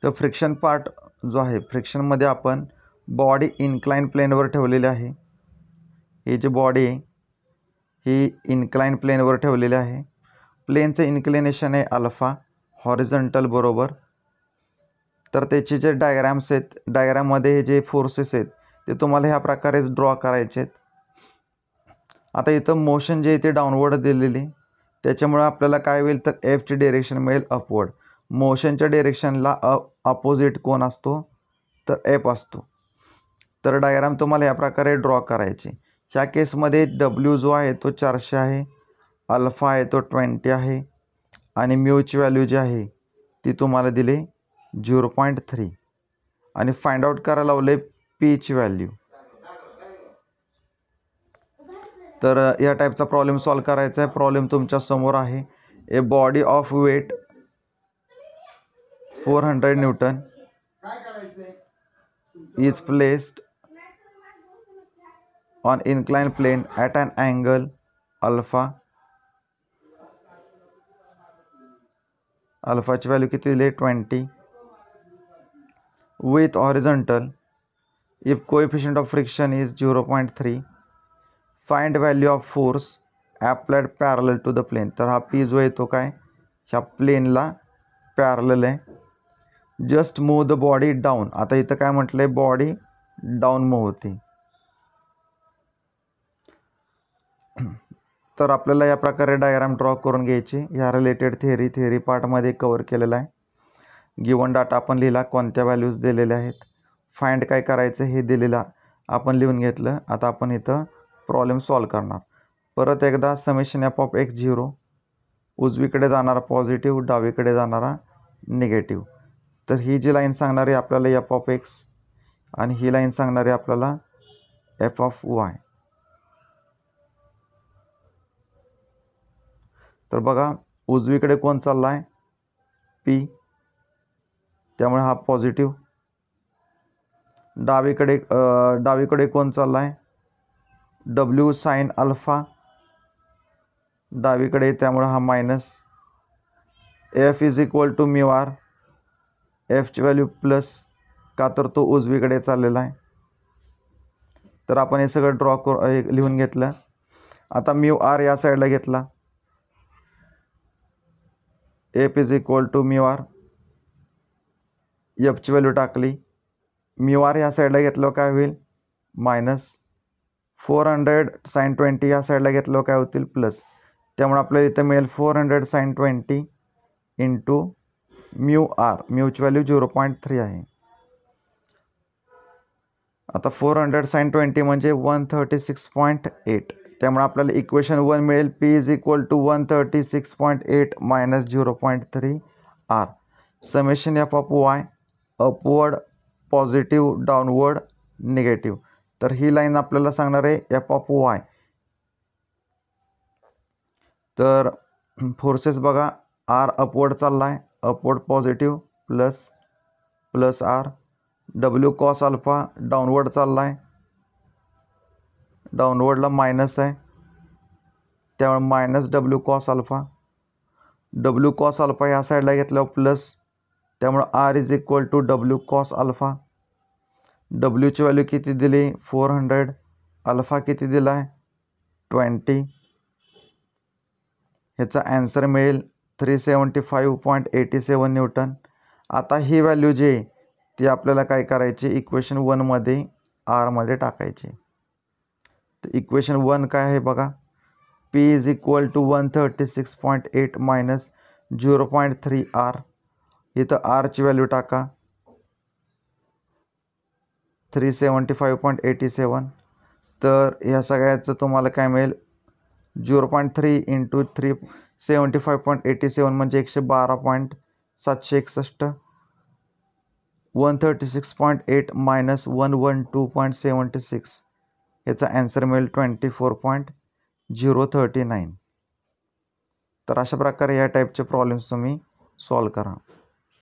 तर friction part जो आहे, फ्रिक्शनमध्ये आपण बॉडी इन्क्लाइन प्लेनवर ठेवलेली आहे. ही जी बॉडी आहे ही इन्क्लाइन प्लेनवर ठेवलेली आहे. प्लेनचं इन्क्लिनेशन आहे अल्फा, हॉरिझॉन्टल बरोबर. तर त्याचे जे डायग्राम्स आहेत, डायग्राममध्ये जे फोर्सेस आहेत ते तुम्हाला ह्या प्रकारेच ड्रॉ करायचे आहेत. आता इथं मोशन जे आहे ते डाऊनवर्ड दिलेली, त्याच्यामुळे आपल्याला काय होईल तर एफची डायरेक्शन मिळेल अपवर्ड. मोशनच्या डायरेक्शनला अपोजिट कोण असतो तर एफ असतो. तर डायग्राम तुम्हाला या प्रकारे ड्रॉ करायची. ह्या केसमध्ये डब्ल्यू जो आहे तो 400 आहे, अल्फा आहे तो 20 आहे आणि म्यूची व्हॅल्यू जी आहे ती तुम्हाला दिली 0.3 आणि फाइंड आउट करायला लावले पीची व्हॅल्यू. तर या टाईपचा प्रॉब्लेम सॉल्व करायचा आहे. प्रॉब्लेम तुमच्या समोर आहे. A body of weight 400 newton is placed on inclined plane at an angle alpha. अल्फाची व्हॅल्यू किती दिली 20 with horizontal. if coefficient of friction is 0.3, find value of force applied parallel to the plane. तर हा P जो आहे तो काय ह्या प्लेनला पॅरलल आहे. Just move the body down. आता इथं काय म्हटलंय, बॉडी डाऊन मूव होती. तर आपल्याला या प्रकारे डायग्राम ड्रॉ करून घ्यायची. ह्या रिलेटेड थिअरी पार्टमध्ये कव्हर केलेला आहे. गिवन डाटा आपण लिहिला, कोणत्या व्हॅल्यूज दिलेल्या आहेत, फाइंड काय करायचं हे दिलेला आपण लिहून घेतलं. आता आपण इथं प्रॉब्लेम सॉल्व करणार. परत एकदा समेशन एफ ऑफ एक्स 0, उजवीकडे जाणारा पॉझिटिव्ह, डावीकडे जाणारा निगेटिव्ह. तर ही जी लाईन सांगणार आहे आपल्याला एफ ऑफ एक्स आणि ही लाईन सांगणार आहे आपल्याला एफ ऑफ वाय. तर बघा उजवीकडे कोण चालला आहे पी, त्यामुळे हा पॉझिटिव्ह. डावीकडे कोण चालला आहे डब्ल्यू साइन अल्फा, डावीकडे, त्यामुळे हा minus. F is equal to mu R, एफची व्हॅल्यू प्लस, का तर तो उजवीकडे चाललेला आहे. तर आपण हे सगळं लिहून घेतलं. आता म्यू आर या साईडला घेतला, F is equal to mu R, एफची व्हॅल्यू टाकली. म्यू आर या साईडला घेतलं काय होईल मायनस, 400 साइन 20 या साईडला घेतलं काय होतील प्लस. त्यामुळे आपल्याला इथं मिळेल 400 साइन 20 इंटू म्यू आर. म्यूची व्हॅल्यू 0.3 आहे. आता 400 साइन 20 म्हणजे 136.8. त्यामुळे आपल्याला इक्वेशन 1 मिळेल P is equal to 136.8 minus 0.3 R. Summation F of Y upward, positive, downward, negative. तर ही लाईन आपल्याला सांगणार आहे एफ ऑफ वाय. तर फोर्सेस बघा, आर अपवर्ड चालला आहे, upward positive plus R. W cos alpha downward चालला आहे, डाऊनवर्डला मायनस आहे, त्यामुळे minus W cos alpha. W cos alpha या साईडला घेतल्यावर प्लस, त्यामुळे R is equal to W cos alpha. डब्ल्यूची value किती दिली 400, अल्फा किती दिला आहे 20. ह्याचा ॲन्सर मिळेल 375.87 न्यूटन. आता ही व्हॅल्यू जी आहे ती आपल्याला काय करायची, इक्वेशन 1मध्ये आरमध्ये टाकायची. तर इक्वेशन 1 काय आहे बघा, P is equal to 136.8 minus 0.3 R. इथं आरची व्हॅल्यू टाका 375.87. तर ह्या सगळ्याचं तुम्हाला काय मिळेल 0.3 इंटू 375.87 म्हणजे 112.761. 136.8 मायनस 112.76 याचा ॲन्सर मिळेल 24.039. तर अशा प्रकारे या टाईपचे प्रॉब्लेम्स तुम्ही सॉल्व करा.